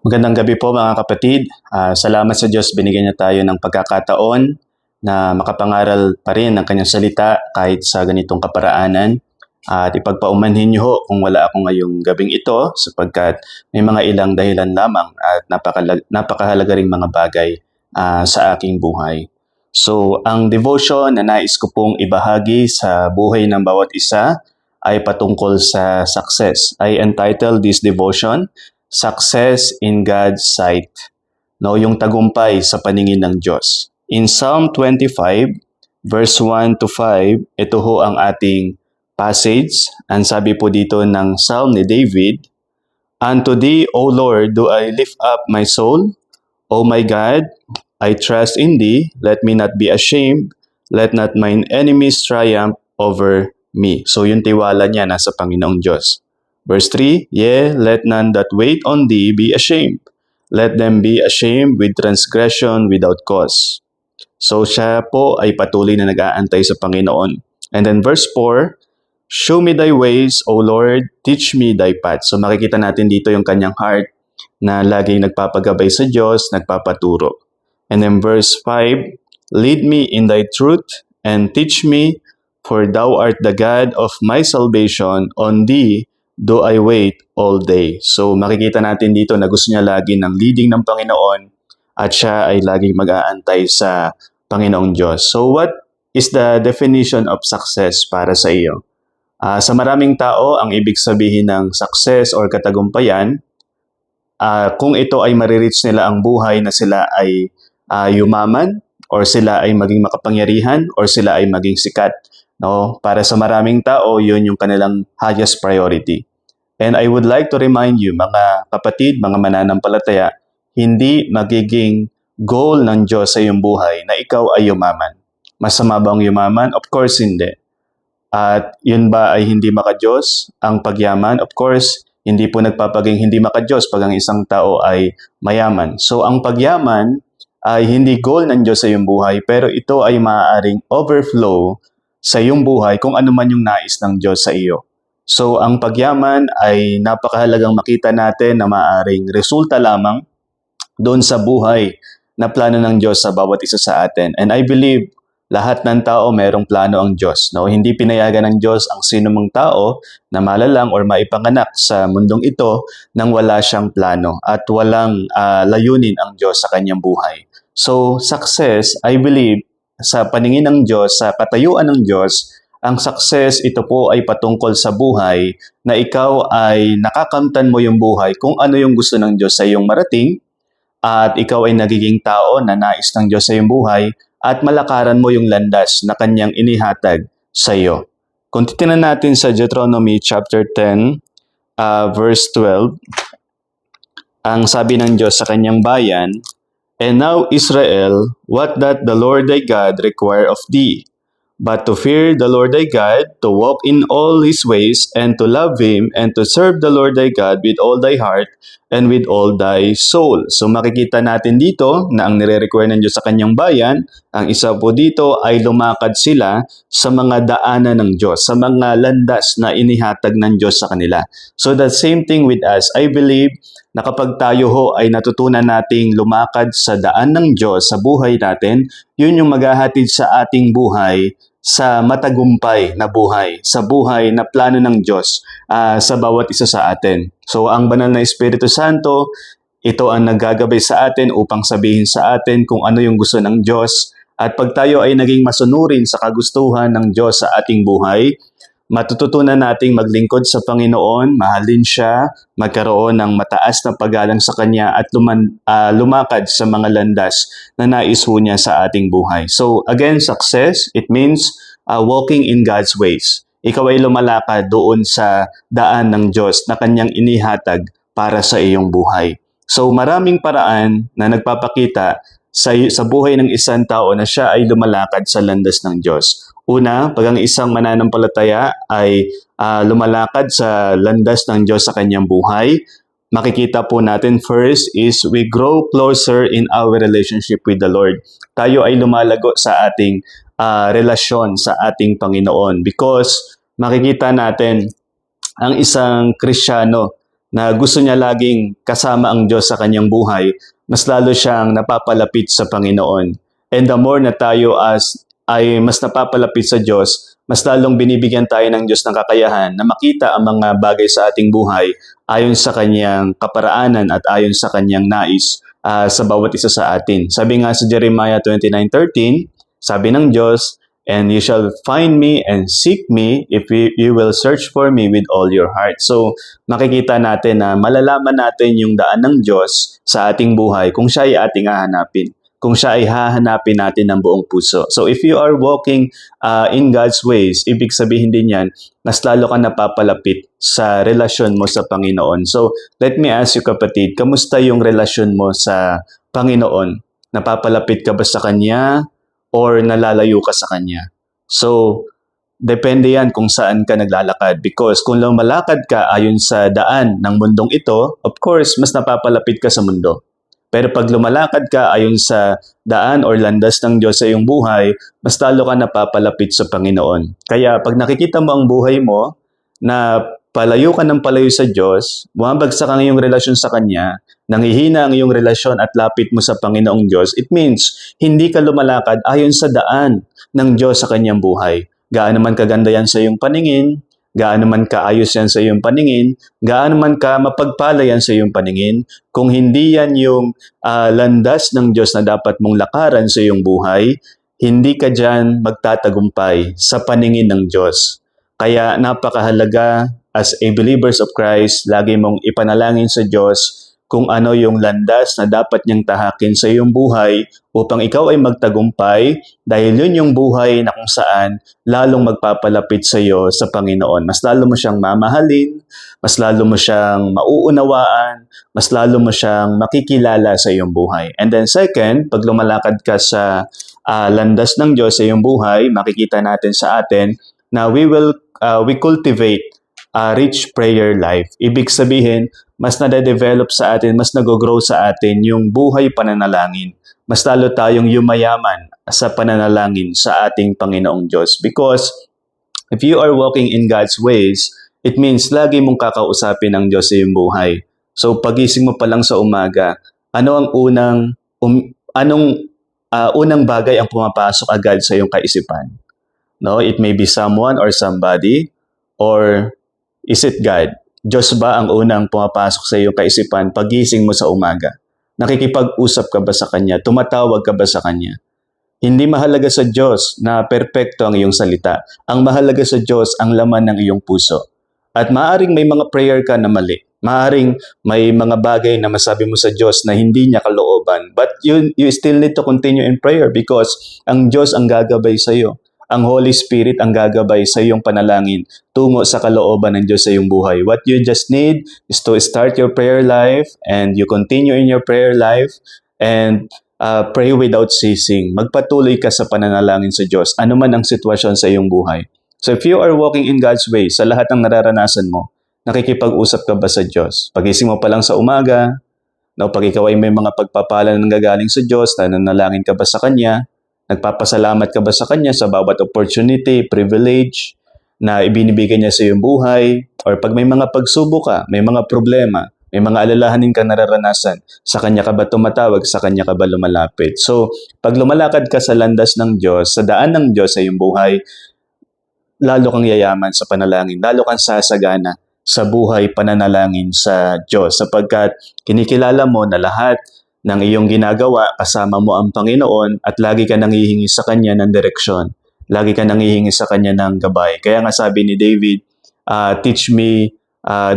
Magandang gabi po mga kapatid. Salamat sa Diyos binigyan niya tayo ng pagkakataon na makapangaral pa rin ng kanyang salita kahit sa ganitong kaparaanan. At ipagpaumanhin niyo ho kung wala ako ngayong gabing ito sapagkat may mga ilang dahilan lamang at napakahalaga ring mga bagay sa aking buhay. So, ang devotion na nais ko pong ibahagi sa buhay ng bawat isa ay patungkol sa success. I entitled this devotion, Success in God's Sight. No, yung tagumpay sa paningin ng Diyos. In Psalm 25, verse 1 to 5, ito ho ang ating passage. Ang sabi po dito ng Psalm ni David, "Unto thee, O Lord, do I lift up my soul. O my God, I trust in thee. Let me not be ashamed. Let not mine enemies triumph over me." So yung tiwala niya nasa Panginoong Diyos. Verse 3, "Yea, let none that wait on thee be ashamed. Let them be ashamed with transgression without cause." So siya po ay patuloy na nag-aantay sa Panginoon. And then verse 4, "Show me thy ways, O Lord, teach me thy paths." So makikita natin dito yung kanyang heart na laging nagpapagabay sa Diyos, nagpapaturo. And then verse 5, "Lead me in thy truth and teach me, for thou art the God of my salvation. On thee do I wait all day." So makikita natin dito na gusto niya lagi ng leading ng Panginoon at siya ay laging mag-aantay sa Panginoong Diyos. So what is the definition of success para sa iyo? Sa maraming tao, ang ibig sabihin ng success or katagumpayan, kung ito ay marireach nila ang buhay na sila ay yumaman or sila ay maging makapangyarihan or sila ay maging sikat. No? Para sa maraming tao, yun yung kanilang highest priority. And I would like to remind you, mga kapatid, mga mananampalataya, hindi magiging goal ng Diyos sa iyong buhay na ikaw ay yumaman. Masama ba ang yumaman? Of course, hindi. At yun ba ay hindi maka-Diyos? Ang pagyaman? Of course, hindi po nagpapaging hindi maka-Diyos pag ang isang tao ay mayaman. So ang pagyaman ay hindi goal ng Diyos sa iyong buhay, pero ito ay maaaring overflow sa iyong buhay kung ano man yung nais ng Diyos sa iyo. So ang pagyaman ay napakahalagang makita natin na maaaring resulta lamang doon sa buhay na plano ng Diyos sa bawat isa sa atin. And I believe lahat ng tao mayroong plano ang Diyos. No? Hindi pinayagan ng Diyos ang sinumang tao na malalang or maipanganak sa mundong ito nang wala siyang plano at walang layunin ang Diyos sa kanyang buhay. So success, I believe, sa paningin ng Diyos, sa katayuan ng Diyos, ang success, ito po ay patungkol sa buhay na ikaw ay nakakamtan mo yung buhay kung ano yung gusto ng Diyos sa iyong marating at ikaw ay nagiging tao na nais ng Diyos sa iyong buhay at malakaran mo yung landas na kanyang inihatag sa iyo. Kung titingnan natin sa Deuteronomy chapter 10, verse 12, ang sabi ng Diyos sa kanyang bayan, "And now Israel, what doth the Lord thy God require of thee? But to fear the Lord thy God, to walk in all his ways, and to love him, and to serve the Lord thy God with all thy heart, and with all thy soul." So makikita natin dito na ang nire-require ng Diyos sa kanyang bayan, ang isa po dito ay lumakad sila sa mga daanan ng Diyos, sa mga landas na inihatag ng Diyos sa kanila. So the same thing with us. I believe na kapag tayo ho ay natutunan nating lumakad sa daan ng Diyos sa buhay natin, yun yung maghahatid sa ating buhay sa matagumpay na buhay, sa buhay na plano ng Diyos sa bawat isa sa atin. So ang banal na Espiritu Santo, ito ang naggagabay sa atin upang sabihin sa atin kung ano yung gusto ng Diyos. At pag tayo ay naging masunurin sa kagustuhan ng Diyos sa ating buhay, matututunan nating maglingkod sa Panginoon, mahalin siya, magkaroon ng mataas na paggalang sa Kanya at lumakad sa mga landas na nais ho niya sa ating buhay. So again, success, it means walking in God's ways. Ikaw ay lumalakad doon sa daan ng Diyos na Kanyang inihatag para sa iyong buhay. So maraming paraan na nagpapakita sa buhay ng isang tao na siya ay lumalakad sa landas ng Diyos. Una, pag ang isang mananampalataya ay lumalakad sa landas ng Diyos sa kanyang buhay, makikita po natin first is we grow closer in our relationship with the Lord. Tayo ay lumalago sa ating relasyon sa ating Panginoon because makikita natin ang isang Kristiyano na gusto niya laging kasama ang Diyos sa kanyang buhay, mas lalo siyang napapalapit sa Panginoon. And the more na tayo ay mas napapalapit sa Diyos, mas lalong binibigyan tayo ng Diyos ng kakayahan na makita ang mga bagay sa ating buhay ayon sa kanyang kaparaanan at ayon sa kanyang nais sa bawat isa sa atin. Sabi nga sa Jeremiah 29:13, sabi ng Diyos, "And you shall find me and seek me if you will search for me with all your heart." So, makikita natin na malalaman natin yung daan ng Diyos sa ating buhay kung siya ay ating hahanapin. Kung siya ay hahanapin natin ng buong puso. So, if you are walking in God's ways, ibig sabihin din yan, mas lalo ka napapalapit sa relasyon mo sa Panginoon. So, let me ask you kapatid, kamusta yung relasyon mo sa Panginoon? Napapalapit ka ba sa Kanya? Or nalalayo ka sa Kanya? So, depende yan kung saan ka naglalakad. Because kung lumalakad ka ayon sa daan ng mundong ito, of course, mas napapalapit ka sa mundo. Pero pag lumalakad ka ayon sa daan or landas ng Diyos sa iyong buhay, mas lalo ka napapalapit sa Panginoon. Kaya pag nakikita mo ang buhay mo, na palayo ka ng palayo sa Diyos, bumabagsak ang iyong relasyon sa Kanya, nanghihina ang iyong relasyon at lapit mo sa Panginoong Diyos, it means hindi ka lumalakad ayon sa daan ng Diyos sa Kanyang buhay. Gaano man kaganda yan sa iyong paningin, gaano man kaayos yan sa iyong paningin, gaano man ka mapagpala yan sa iyong paningin, kung hindi yan yung landas ng Diyos na dapat mong lakaran sa iyong buhay, hindi ka dyan magtatagumpay sa paningin ng Diyos. Kaya napakahalaga as a believers of Christ, lagi mong ipanalangin sa Diyos kung ano yung landas na dapat niyang tahakin sa iyong buhay upang ikaw ay magtagumpay dahil yun yung buhay na kung saan lalong magpapalapit sa iyo sa Panginoon. Mas lalo mo siyang mamahalin, mas lalo mo siyang mauunawaan, mas lalo mo siyang makikilala sa iyong buhay. And then second, pag lumalakad ka sa landas ng Diyos sa iyong buhay, makikita natin sa atin na we cultivate a rich prayer life. Ibig sabihin, mas nade-develop sa atin, mas nag-grow sa atin yung buhay pananalangin. Mas lalo tayong yumayaman sa pananalangin sa ating Panginoong Diyos. Because if you are walking in God's ways, it means lagi mong kakausapin ang Diyos sa iyong buhay. So pagising mo pa lang sa umaga, ano ang unang bagay ang pumapasok agad sa iyong kaisipan? No, it may be someone or somebody, or is it God? Diyos ba ang unang pumapasok sa iyong kaisipan pagising mo sa umaga? Nakikipag-usap ka ba sa Kanya? Tumatawag ka ba sa Kanya? Hindi mahalaga sa Diyos na perpekto ang iyong salita. Ang mahalaga sa Diyos ang laman ng iyong puso. At maaring may mga prayer ka na mali. Maaring may mga bagay na masabi mo sa Diyos na hindi niya kalooban. But you still need to continue in prayer because ang Diyos ang gagabay sa iyo. Ang Holy Spirit ang gagabay sa iyong panalangin tungo sa kalooban ng Diyos sa iyong buhay. What you just need is to start your prayer life and you continue in your prayer life and pray without ceasing. Magpatuloy ka sa pananalangin sa Diyos, ano man ang sitwasyon sa iyong buhay. So if you are walking in God's way, sa lahat ng nararanasan mo, nakikipag-usap ka ba sa Diyos? Pagising mo pa lang sa umaga, pag ikaw ay may mga pagpapala na nanggagaling sa Diyos, nananalangin ka ba sa Kanya? Nagpapasalamat ka ba sa Kanya sa bawat opportunity, privilege na ibinibigay niya sa iyong buhay? Or pag may mga pagsubok ka, may mga problema, may mga alalahanin ka nararanasan, sa Kanya ka ba tumatawag, sa Kanya ka ba lumalapit? So, pag lumalakad ka sa landas ng Diyos, sa daan ng Diyos sa iyong buhay, lalo kang yayaman sa panalangin, lalo kang sasagana sa buhay pananalangin sa Diyos sapagkat kinikilala mo na lahat ng iyong ginagawa, kasama mo ang Panginoon at lagi ka nanghihingi sa Kanya ng direksyon. Lagi ka nanghihingi sa Kanya ng gabay. Kaya nga sabi ni David, teach me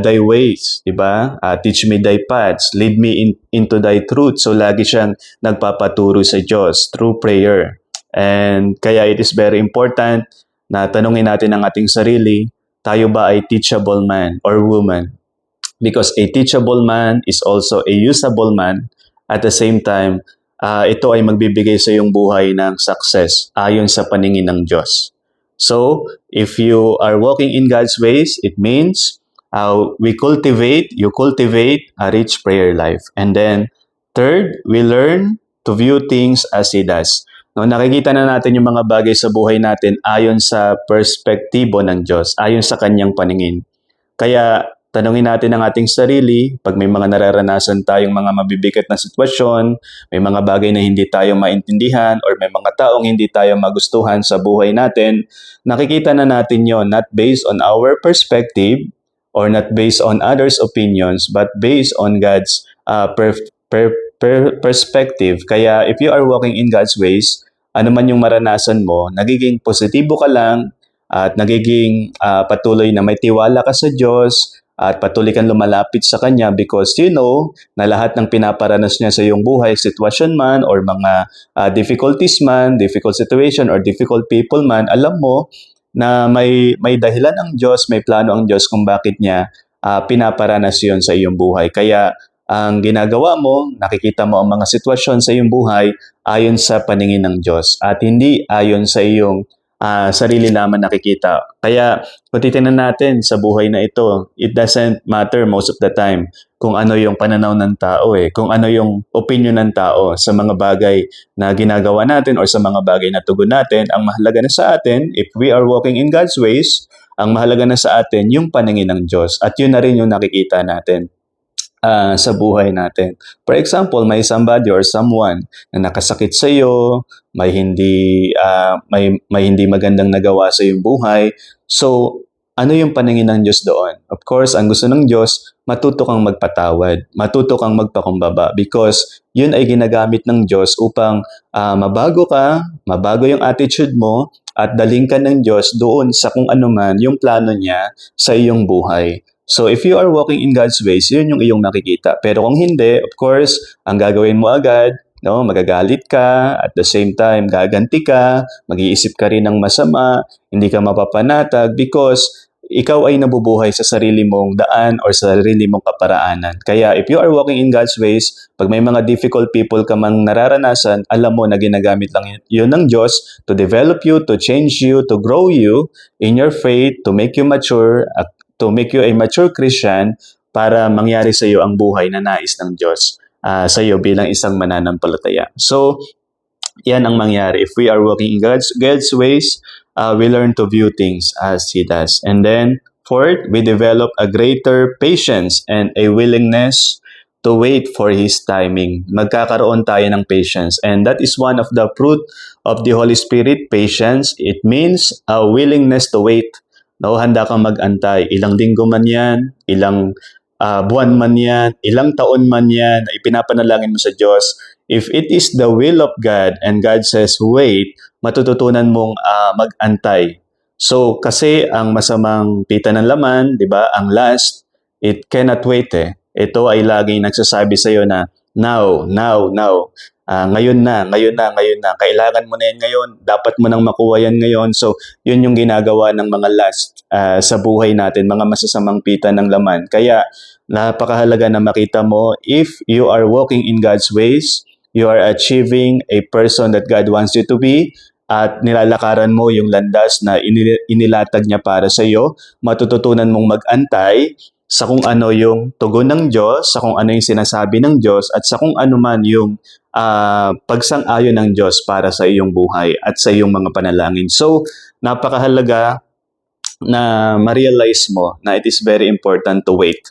thy ways, diba? Teach me thy paths, lead me into thy truth. So lagi siyang nagpapaturo sa Diyos through prayer. And kaya it is very important na tanungin natin ang ating sarili, tayo ba ay teachable man or woman? Because a teachable man is also a usable man. At the same time, ito ay magbibigay sa iyong buhay ng success ayon sa paningin ng Diyos. So, if you are walking in God's ways, it means you cultivate a rich prayer life. And then, third, we learn to view things as He does. No, nakikita na natin yung mga bagay sa buhay natin ayon sa perspektibo ng Diyos, ayon sa Kanyang paningin. Kaya, tanungin natin ang ating sarili pag may mga nararanasan tayong mga mabibigat na sitwasyon, may mga bagay na hindi tayo maintindihan, or may mga taong hindi tayo magustuhan sa buhay natin, nakikita na natin yon not based on our perspective or not based on others' opinions, but based on God's perspective. Kaya if you are walking in God's ways, ano man yung maranasan mo, nagiging positibo ka lang at nagiging patuloy na may tiwala ka sa Diyos at patuloy kang lumalapit sa Kanya because you know na lahat ng pinaparanas niya sa iyong buhay, sitwasyon man or mga difficulties man, difficult situation or difficult people man, alam mo na may dahilan ang Diyos, may plano ang Diyos kung bakit niya pinaparanas yon sa iyong buhay. Kaya ang ginagawa mo, nakikita mo ang mga sitwasyon sa iyong buhay ayon sa paningin ng Diyos at hindi ayon sa iyong sarili naman nakikita. Kaya kung titingnan natin sa buhay na ito, it doesn't matter most of the time kung ano yung pananaw ng tao kung ano yung opinion ng tao sa mga bagay na ginagawa natin or sa mga bagay na tugon natin. Ang mahalaga na sa atin, if we are walking in God's ways, ang mahalaga na sa atin yung paningin ng Diyos at yun na rin yung nakikita natin sa buhay natin. For example, may somebody or someone na nakasakit sa iyo, may hindi magandang nagawa sa iyong buhay. So, ano yung paningin ng Diyos doon? Of course, ang gusto ng Diyos, matuto kang magpatawad, matuto kang magpakumbaba because yun ay ginagamit ng Diyos upang mabago ka, mabago yung attitude mo, at daling ka ng Diyos doon sa kung ano man yung plano niya sa iyong buhay. So, if you are walking in God's ways, yun yung iyong nakikita. Pero kung hindi, of course, ang gagawin mo agad, magagalit ka, at the same time, gaganti ka, mag-iisip ka rin ng masama, hindi ka mapapanatag because ikaw ay nabubuhay sa sarili mong daan or sa sarili mong kaparaanan. Kaya if you are walking in God's ways, pag may mga difficult people ka mang nararanasan, alam mo na ginagamit lang yun ng Diyos to develop you, to change you, to grow you in your faith, to make you mature, to make you a mature Christian para mangyari sa iyo ang buhay na nais ng Diyos sa iyo bilang isang mananampalataya. So, yan ang mangyari. If we are walking in God's ways, we learn to view things as He does. And then, fourth, we develop a greater patience and a willingness to wait for His timing. Magkakaroon tayo ng patience. And that is one of the fruit of the Holy Spirit, patience. It means a willingness to wait. Handa kang mag-antay. Ilang linggo man yan, ilang buwan man yan, ilang taon man yan, ipinapanalangin mo sa Diyos. If it is the will of God and God says, wait, matututunan mong mag-antay. So, kasi ang masamang pita ng laman, di ba, ang last, it cannot wait Ito ay laging nagsasabi sa iyo na, now. Ngayon na. Kailangan mo na yan ngayon. Dapat mo nang makuha yan ngayon. So, yun yung ginagawa ng mga last sa buhay natin, mga masasamang pita ng laman. Kaya, napakahalaga na makita mo, if you are walking in God's ways, you are achieving a person that God wants you to be, at nilalakaran mo yung landas na inilatag niya para sa iyo, matututunan mong mag-antay sa kung ano yung tugon ng Diyos, sa kung ano yung sinasabi ng Diyos, at sa kung ano man yung pagsang-ayon ng Diyos para sa iyong buhay at sa iyong mga panalangin. So, napakahalaga na ma-realize mo na it is very important to wait.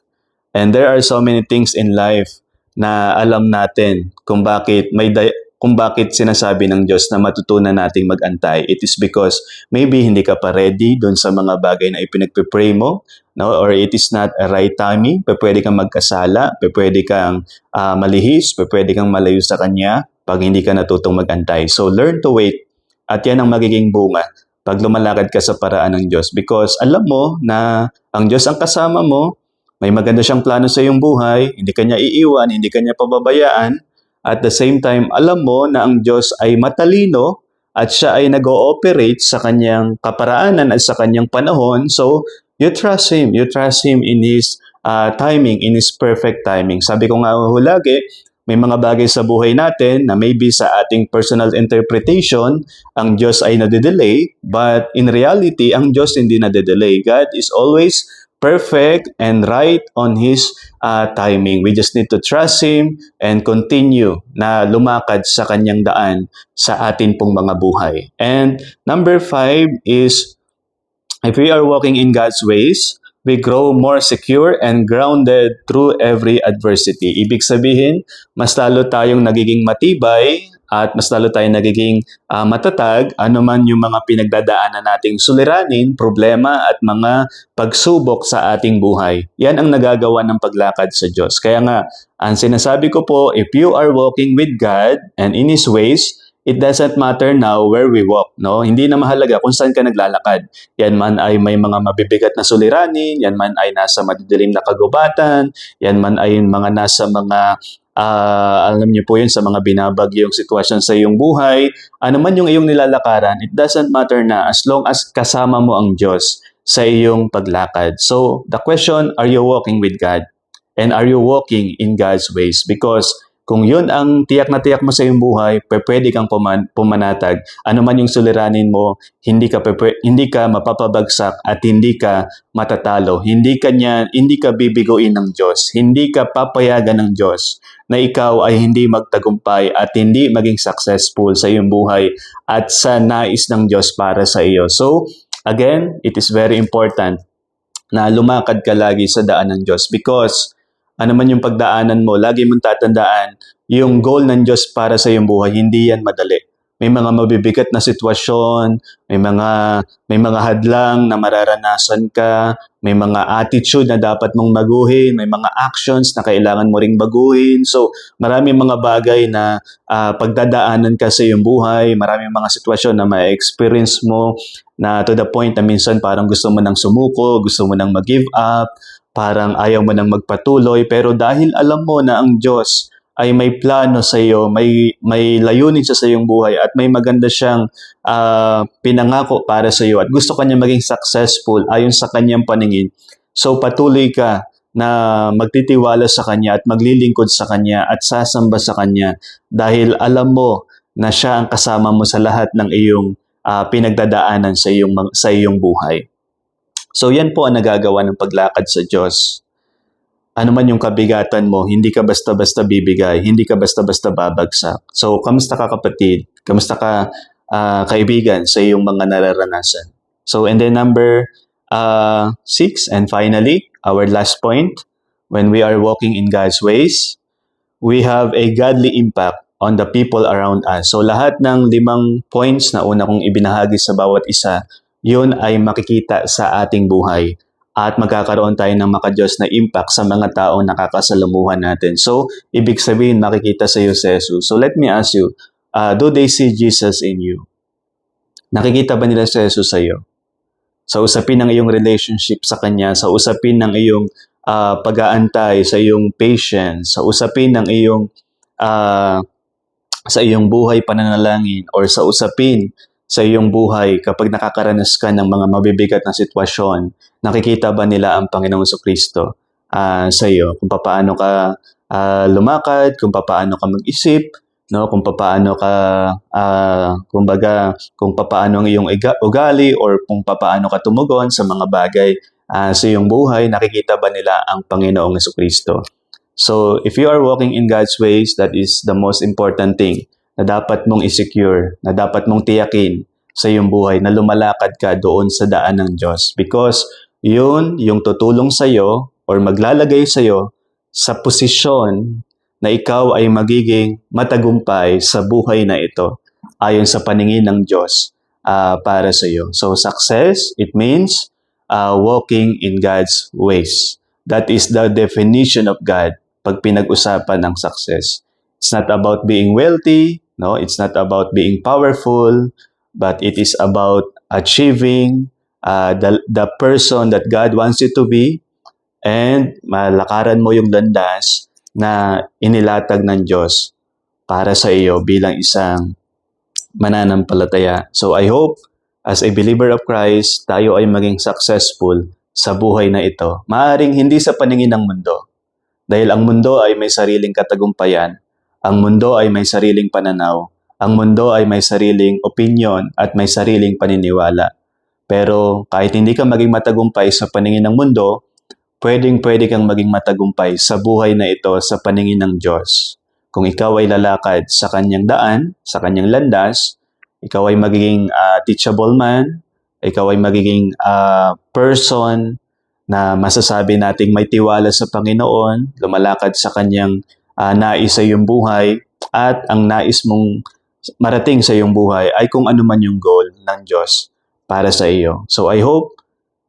And there are so many things in life na alam natin kung bakit sinasabi ng Diyos na matutunan nating mag-antay. It is because maybe hindi ka pa ready doon sa mga bagay na ipinagpipray mo, or it is not a right timing. Pwede kang magkasala, pwede kang malihis, pwede kang malayo sa Kanya pag hindi ka natutong mag-antay. So learn to wait. At yan ang magiging bunga pag lumalakad ka sa paraan ng Diyos. Because alam mo na ang Diyos ang kasama mo, may maganda siyang plano sa iyong buhay, hindi ka niya iiwan, hindi ka niya pababayaan. At the same time, alam mo na ang Diyos ay matalino at siya ay nag-ooperate sa kanyang kaparaanan at sa kanyang panahon. So, you trust Him. You trust Him in His timing, in His perfect timing. Sabi ko nga lagi, may mga bagay sa buhay natin na maybe sa ating personal interpretation, ang Diyos ay nade-delay, but in reality, ang Diyos hindi nade-delay. God is always perfect and right on His timing. We just need to trust Him and continue na lumakad sa Kanyang daan sa atin pong mga buhay. And number 5 is, if we are walking in God's ways, we grow more secure and grounded through every adversity. Ibig sabihin, mas lalo tayong nagiging matibay at mas lalo tayong nagiging matatag anuman yung mga pinagdadaanan nating suliranin, problema at mga pagsubok sa ating buhay. Yan ang nagagawa ng paglakad sa Diyos. Kaya nga, ang sinasabi ko po, if you are walking with God and in His ways, it doesn't matter now where we walk, no? Hindi na mahalaga kung saan ka naglalakad. Yan man ay may mga mabibigat na suliranin, yan man ay nasa madidilim na kagubatan, yan man ay mga nasa mga alam niyo po yun, sa mga binabagyong sitwasyon sa iyong buhay, ano man yung iyong nilalakaran, it doesn't matter na as long as kasama mo ang Diyos sa iyong paglakad. So, the question, are you walking with God? And are you walking in God's ways? Because kung yun ang tiyak na tiyak mo sa iyong buhay, pwede kang pumanatag. Ano man yung suliranin mo, hindi ka mapapabagsak at hindi ka matatalo. Hindi ka bibiguin ng Diyos. Hindi ka papayagan ng Diyos na ikaw ay hindi magtagumpay at hindi maging successful sa iyong buhay at sa nais ng Diyos para sa iyo. So, again, it is very important na lumakad ka lagi sa daan ng Diyos because ano man yung pagdaanan mo, lagi mong tatandaan, yung goal ng Diyos para sa iyong buhay, hindi yan madali. May mga mabibigat na sitwasyon, may mga hadlang na mararanasan ka, may mga attitude na dapat mong baguhin, may mga actions na kailangan mo ring baguhin. So, maraming mga bagay na pagdadaanan ka sa iyong buhay, maraming mga sitwasyon na ma-experience mo na to the point na minsan parang gusto mo nang sumuko, gusto mo nang mag-give up, parang ayaw mo nang magpatuloy, pero dahil alam mo na ang Diyos ay may plano sa iyo, may layunin siya sa iyong buhay at may maganda siyang pinangako para sa iyo at gusto kanya maging successful ayon sa kanyang paningin. So patuloy ka na magtitiwala sa kanya at maglilingkod sa kanya at sasamba sa kanya dahil alam mo na siya ang kasama mo sa lahat ng iyong pinagdadaanan sa iyong buhay. So yan po ang nagagawa ng paglakad sa Diyos. Ano man yung kabigatan mo, hindi ka basta-basta bibigay, hindi ka basta-basta babagsak. So, kamusta ka kapatid? Kamusta ka kaibigan sa iyong mga nararanasan? So, and then number 6, and finally, our last point, when we are walking in God's ways, we have a godly impact on the people around us. So, lahat ng 5 points na una kong ibinahagi sa bawat isa, yun ay makikita sa ating buhay at magkakaroon tayo ng makadiyos na impact sa mga taong nakakasalamuhan natin. So, ibig sabihin, makikita sa iyo si Jesus. So, let me ask you, do they see Jesus in you? Nakikita ba nila si Jesus sa iyo? Sa usapin ng iyong relationship sa Kanya, sa usapin ng iyong pag-aantay, sa iyong patience, sa usapin ng iyong sa iyong buhay pananalangin, or sa usapin sa iyong buhay kapag nakakaranas ka ng mga mabibigat na sitwasyon, nakikita ba nila ang Panginoong Jesucristo sa iyo? Kung paano ka lumakad, kung paano ka mag-isip, no? Kung paano ka, kung paano ang iyong ugali or kung paano ka tumugon sa mga bagay sa iyong buhay, nakikita ba nila ang Panginoong Jesucristo? So, if you are walking in God's ways, that is the most important thing na dapat mong i-secure, na dapat mong tiyakin sa iyong buhay, na lumalakad ka doon sa daan ng Diyos. Because yun yung tutulong sa iyo or maglalagay sa iyo sa posisyon na ikaw ay magiging matagumpay sa buhay na ito ayon sa paningin ng Diyos para sa iyo. So success, it means walking in God's ways. That is the definition of God pag pinag-usapan ng success. It's not about being wealthy, no? It's not about being powerful, but it is about achieving the person that God wants you to be, and malakaran mo yung landas na inilatag ng Diyos para sa iyo bilang isang mananampalataya. So I hope as a believer of Christ, tayo ay maging successful sa buhay na ito. Maaring hindi sa paningin ng mundo, dahil ang mundo ay may sariling katagumpayan, ang mundo ay may sariling pananaw, ang mundo ay may sariling opinion at may sariling paniniwala. Pero kahit hindi ka maging matagumpay sa paningin ng mundo, pwede kang maging matagumpay sa buhay na ito sa paningin ng Diyos. Kung ikaw ay lalakad sa kanyang daan, sa kanyang landas, ikaw ay magiging teachable man, ikaw ay magiging person na masasabi nating may tiwala sa Panginoon, lumalakad sa kanyang nais sa iyong buhay, at ang nais mong marating sa iyong buhay ay kung ano man yung goal ng Diyos para sa iyo. So I hope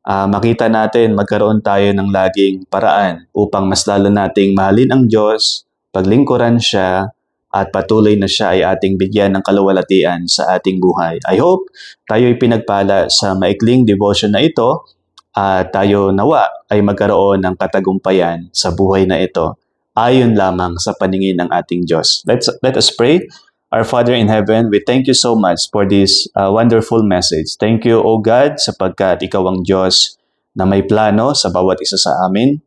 makita natin, magkaroon tayo ng laging paraan upang mas lalo nating mahalin ang Diyos, paglingkuran siya, at patuloy na siya ay ating bigyan ng kaluwalhatian sa ating buhay. I hope tayo'y pinagpala sa maikling devotion na ito at tayo nawa ay magkaroon ng katagumpayan sa buhay na ito ayon lamang sa paningin ng ating Diyos. Let us pray. Our Father in heaven, we thank you so much for this wonderful message. Thank you, O God, sapagkat Ikaw ang Diyos na may plano sa bawat isa sa amin.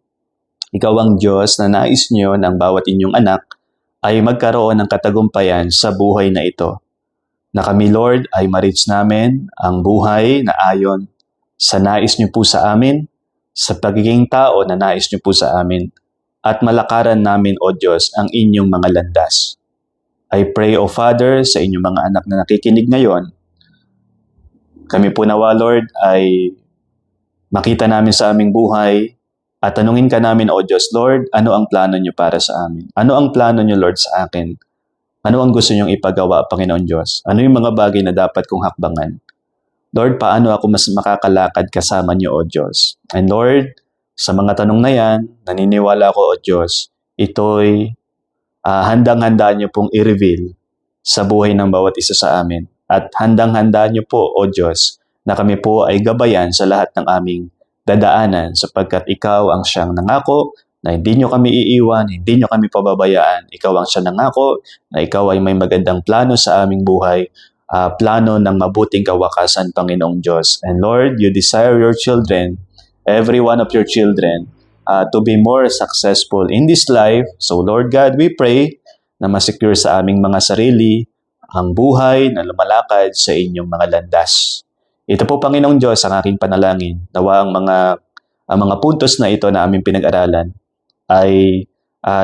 Ikaw ang Diyos na nais niyo ng bawat inyong anak ay magkaroon ng katagumpayan sa buhay na ito. Na kami, Lord, ay ma-reach namin ang buhay na ayon sa nais niyo po sa amin, sa pagiging tao na nais niyo po sa amin, at malakaran namin, O Diyos, ang inyong mga landas. I pray, O Father, sa inyong mga anak na nakikinig ngayon, kami po nawa, Lord, ay makita namin sa aming buhay at tanungin ka namin, O Diyos, Lord, ano ang plano niyo para sa amin? Ano ang plano niyo, Lord, sa akin? Ano ang gusto niyong ipagawa, Panginoon Diyos? Ano yung mga bagay na dapat kong hakbangan? Lord, paano ako mas makakalakad kasama niyo, O Diyos? And Lord, sa mga tanong na yan, naniniwala ko, O Diyos, ito'y handang-handa niyo pong i-reveal sa buhay ng bawat isa sa amin. At handang-handa niyo po, O Diyos, na kami po ay gabayan sa lahat ng aming dadaanan sapagkat Ikaw ang siyang nangako na hindi niyo kami iiwan, hindi niyo kami pababayaan. Ikaw ang siyang nangako na Ikaw ay may magandang plano sa aming buhay, plano ng mabuting kawakasan, Panginoong Diyos. And Lord, you desire your children, every one of your children, to be more successful in this life. So Lord God, we pray na masecure sa aming mga sarili ang buhay na lumalakad sa inyong mga landas. Ito po, Panginoong Diyos, ang aking panalangin. Nawa ang mga puntos na ito na aming pinag-aralan ay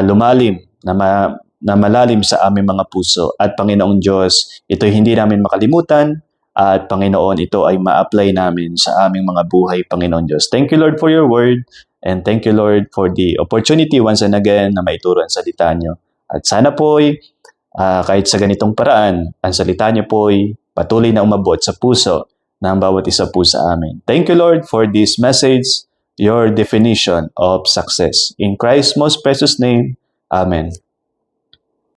lumalim na malalim sa aming mga puso. At Panginoong Diyos, ito hindi namin makalimutan. At Panginoon, ito ay ma-apply namin sa aming mga buhay, Panginoon Diyos. Thank you, Lord, for your word. And thank you, Lord, for the opportunity once and again na maituro ang salita niyo. At sana po'y kahit sa ganitong paraan, ang salita niyo po'y patuloy na umabot sa puso ng bawat isa po sa amin. Thank you, Lord, for this message, your definition of success. In Christ's most precious name, Amen.